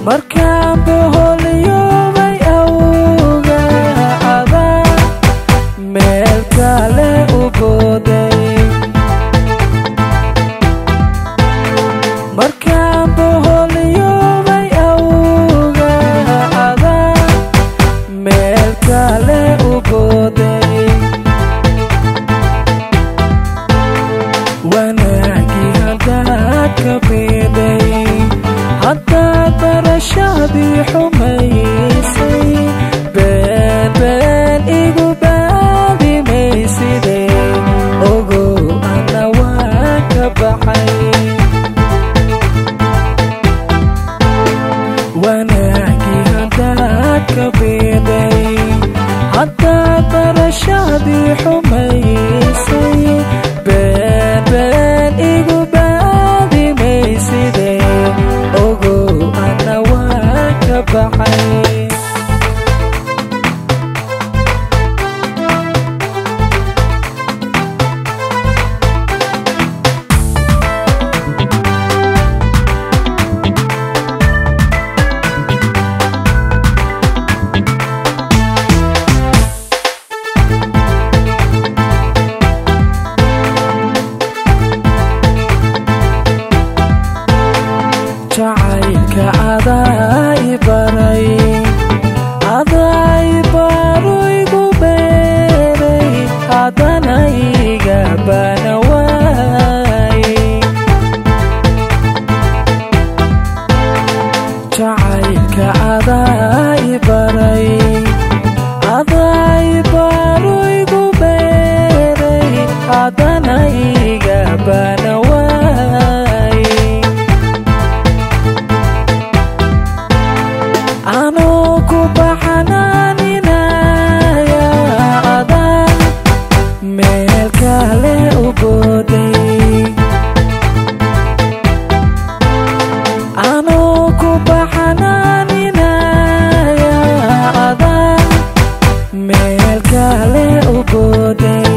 markaan boholyoobay awga adaa meel kale u booday markaan boholyoobay awga adaa meel kale u booday wanaagii haddaad ka biiday haddaad barashadii xumaysay been been igu baadi mayside ogow ana waan ka baxay wanaagii haddaad ka biiday haddaad barashadii xumaysay been been igu baadi mayside ogow ana waan ka baxay jacaylka adaa i baray adaa i baro igu beeray haddana iga bana waaye jacaylka adaa i baray adaa i baro igu beeray haddana iga bana waaye anoo ku baxanaaninaya adaa meel kale u booday anoo ku baxanaaninaya adaa meel kale u booday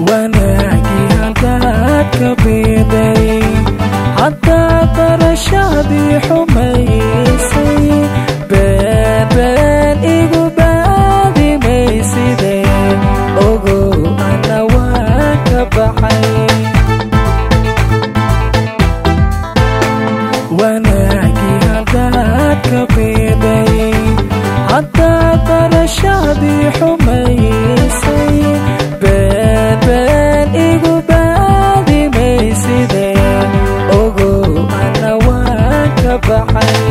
wanaagii haddaad ka biiday haddaad barashadii xumaysay been been igu baadi mayside ogow ana waan ka baxay wanaagii haddaad ka biiday haddaad barashadii xumaysay been been igu baadi mayside ogow ana waan ka baxay